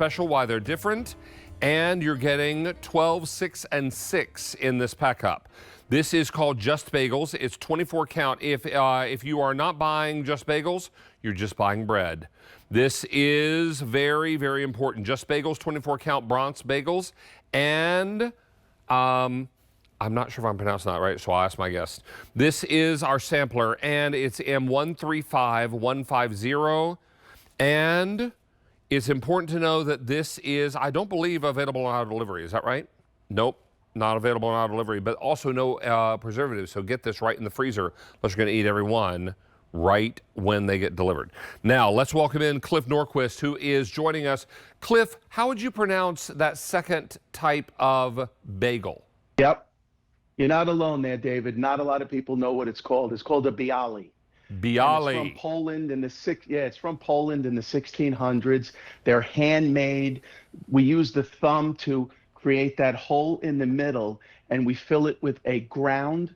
Special why they're different, and you're getting 12, 6, and 6 in this pack up. This is called Just Bagels. It's 24 count. If you are not buying Just Bagels, you're just buying bread. This is very, very important. Just Bagels, 24 count Bronx Bagels, and I'm not sure if I'm pronouncing that right, so I'll ask my guest. This is our sampler, and it's M135150, and it's important to know that this is, I don't believe, available on our delivery. Is that right? Nope, not available on our delivery, but also no preservatives. So get this right in the freezer, unless you're going to eat every one right when they get delivered. Now, let's welcome in Cliff Norquist, who is joining us. Cliff, how would you pronounce that second type of bagel? Yep. You're not alone there, David. Not a lot of people know what it's called. It's called a Bialy. Bialy. It's from Poland in the it's from Poland in the 1600s. They're handmade. We use the thumb to create that hole in the middle, and we fill it with a ground,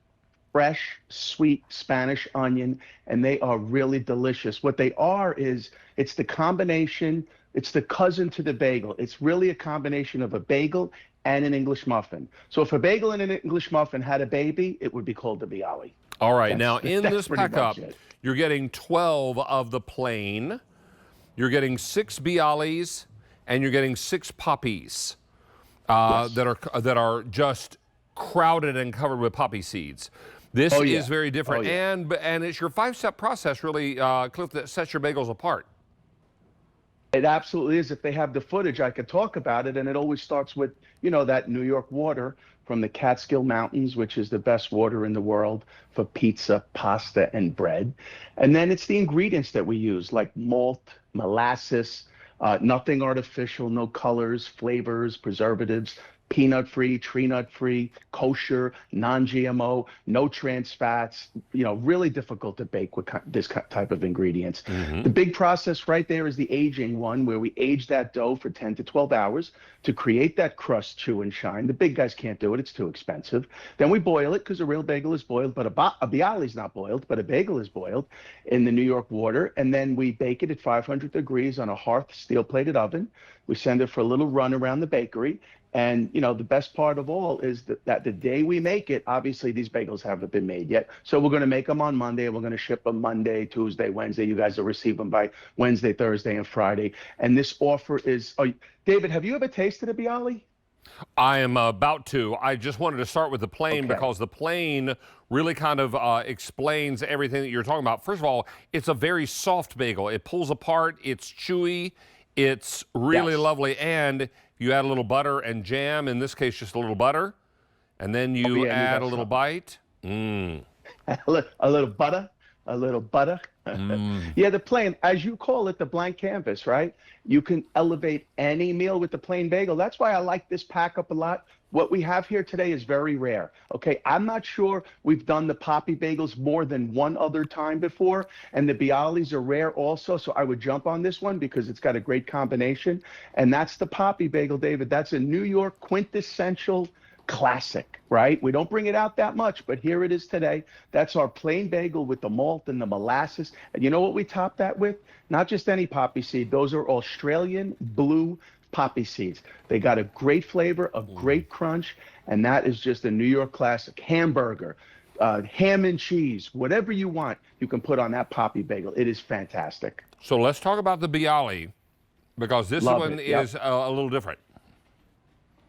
fresh, sweet Spanish onion, and they are really delicious. What they are is, it's the combination, it's the cousin to the bagel. It's really a combination of a bagel and an English muffin. So if a bagel and an English muffin had a baby, it would be called a Bialy. All right, now in this pack up, you're getting 12 of the plain, you're getting 6 Bialys, and you're getting 6 poppies that are just crowded and covered with poppy seeds. This is very different, and it's your 5-step process, really, Cliff, that sets your bagels apart. It absolutely is. If they have the footage, I could talk about it. And it always starts with, you know, that New York water from the Catskill Mountains, which is the best water in the world for pizza, pasta, and bread. And then it's the ingredients that we use, like malt, molasses, nothing artificial, no colors, flavors, preservatives, peanut-free, tree nut-free, kosher, non-GMO, no trans fats, you know, really difficult to bake with this type of ingredients. The big process right there is the aging one, where we age that dough for 10 to 12 hours to create that crust, chew, and shine. The big guys can't do it. It's too expensive. Then we boil it, because a real bagel is boiled, but a Bialy's not boiled, but a bagel is boiled in the New York water. And then we bake it at 500 degrees on a Hearth steel-plated oven. We send it for a little run around the bakery. And, you know, the best part of all is that the day we make it, obviously these bagels haven't been made yet. So we're going to make them on Monday. We're going to ship them Monday, Tuesday, Wednesday. You guys will receive them by Wednesday, Thursday, and Friday. And this offer is, David, have you ever tasted a Bialy? I am about to. I just wanted to start with the plain because the plain really kind of explains everything that you're talking about. First of all, it's a very soft bagel. It pulls apart. It's chewy. It's really lovely. And you add a little butter and jam, in this case just a little butter, and then you add a little bite. A little butter. Yeah, the plain, as you call it, the blank canvas, right? You can elevate any meal with the plain bagel. That's why I like this pack up a lot. What we have here today is very rare. Okay, I'm not sure we've done the poppy bagels more than one other time before, and the Bialys are rare also, so I would jump on this one because it's got a great combination. And that's the poppy bagel, David. That's a New York quintessential classic, right? We don't bring it out that much, but here it is today. That's our plain bagel with the malt and the molasses. And you know what we top that with? Not just any poppy seed. Those are Australian blue poppy seeds. They got a great flavor, a great crunch, and that is just a New York classic. Hamburger, ham and cheese, whatever you want, you can put on that poppy bagel. It is fantastic. So let's talk about the Bialy, because this one is a little different.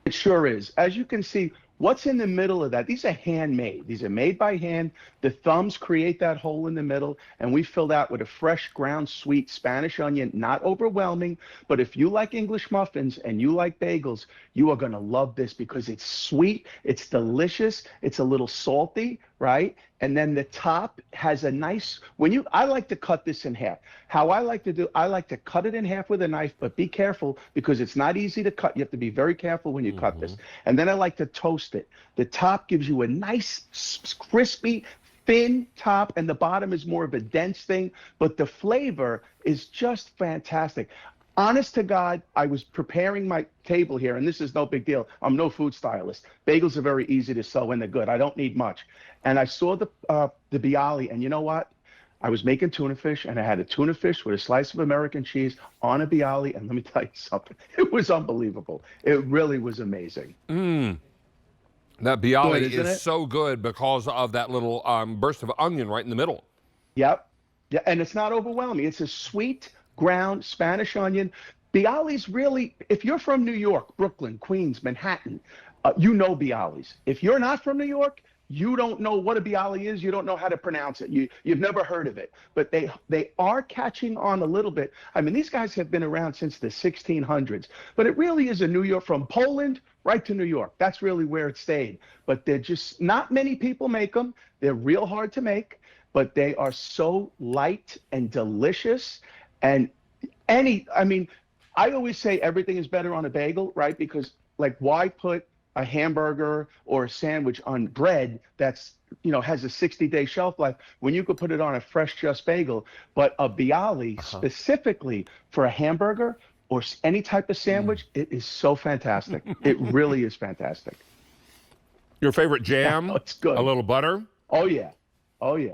It sure is. As you can see, what's in the middle of that? These are handmade. These are made by hand. The thumbs create that hole in the middle, and we fill that with a fresh, ground, sweet Spanish onion, not overwhelming. But if you like English muffins and you like bagels, you are going to love this because it's sweet, it's delicious, it's a little salty, right? And then the top has a nice, I like to cut this in half. How I like to do, I like to cut it in half with a knife, but be careful because it's not easy to cut. You have to be very careful when you cut this. And then I like to toast it. The top gives you a nice, crispy, thin top, and the bottom is more of a dense thing, but the flavor is just fantastic. Honest to God, I was preparing my table here, and this is no big deal. I'm no food stylist. Bagels are very easy to sew, and they're good. I don't need much. And I saw the Bialy, and you know what? I was making tuna fish, and I had a tuna fish with a slice of American cheese on a Bialy, and let me tell you something. It was unbelievable. It really was amazing. That Bialy Good, isn't is it? so good because of that little burst of onion right in the middle. Yep. Yeah, and it's not overwhelming. It's a sweet ground Spanish onion. Bialys really, if you're from New York, Brooklyn, Queens, Manhattan, you know Bialys. If you're not from New York, you don't know what a Bialy is. You don't know how to pronounce it. You've never heard of it. But they are catching on a little bit. I mean, these guys have been around since the 1600s. But it really is a New York, from Poland right to New York. That's really where it stayed. But they're just, not many people make them. They're real hard to make, but they are so light and delicious. And I mean, I always say everything is better on a bagel, right? Because, like, why put a hamburger or a sandwich on bread that's, has a 60-day shelf life when you could put it on a fresh Just Bagel? But a Bialy specifically for a hamburger or any type of sandwich, it is so fantastic. It really is fantastic. Your favorite jam? It's good. A little butter? Oh yeah. Oh yeah.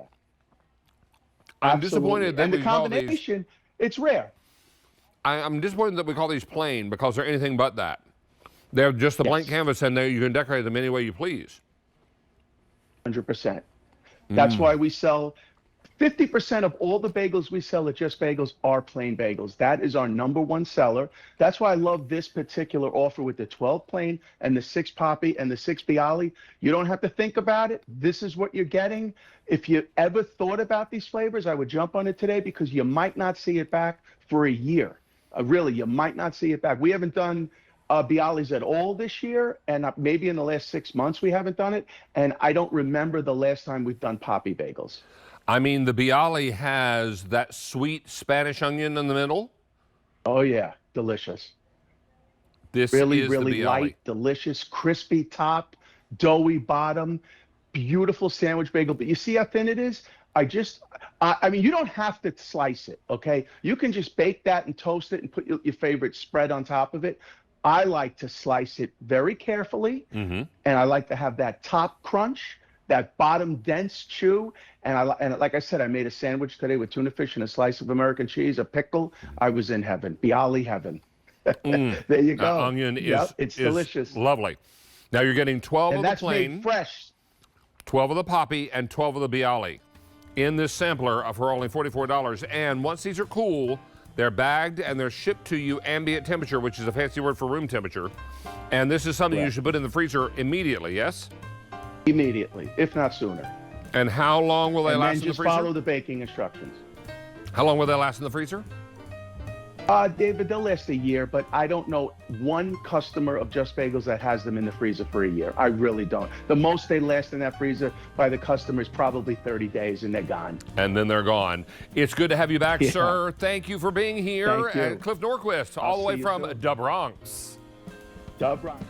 I'm Absolutely. disappointed that and we the call these. combination, it's rare. I'm disappointed that we call these plain because they're anything but that. They're just a blank canvas, and you can decorate them any way you please. 100%. That's why we sell 50% of all the bagels we sell at Just Bagels are plain bagels. That is our #1 seller. That's why I love this particular offer with the 12 plain and the 6 poppy and the 6 Bialy. You don't have to think about it. This is what you're getting. If you ever thought about these flavors, I would jump on it today, because you might not see it back for a year. Really, you might not see it back. We haven't done Bialys at all this year, and maybe in the last 6 months we haven't done it. And I don't remember the last time we've done poppy bagels. I mean, the Bialy has that sweet Spanish onion in the middle. Oh yeah, delicious. This Really, is really the Bialy. light, delicious, crispy top, doughy bottom, beautiful sandwich bagel. But you see how thin it is? I mean, you don't have to slice it, okay? You can just bake that and toast it and put your favorite spread on top of it. I like to slice it very carefully, and I like to have that top crunch, that bottom dense chew. And like I said, I made a sandwich today with tuna fish and a slice of American cheese, a pickle. I was in heaven, Bialy heaven. There you go. Onion it's delicious. Lovely. Now you're getting 12 And of the that's plain, made fresh. 12 of the poppy, and 12 of the Bialy in this sampler for only $44. And once these are cool, they're bagged and they're shipped to you ambient temperature, which is a fancy word for room temperature. And this is something you should put in the freezer immediately, yes? Immediately, if not sooner. And how long will they And last then in the just freezer? follow the baking instructions. How long will they last in the freezer? David, they'll last a year, but I don't know one customer of Just Bagels that has them in the freezer for a year. I really don't. The most they last in that freezer by the customer is probably 30 days, and they're gone. And then they're gone. It's good to have you back, sir. Thank you for being here. Thank you. And Cliff Norquist, all the way from the Bronx. The Bronx.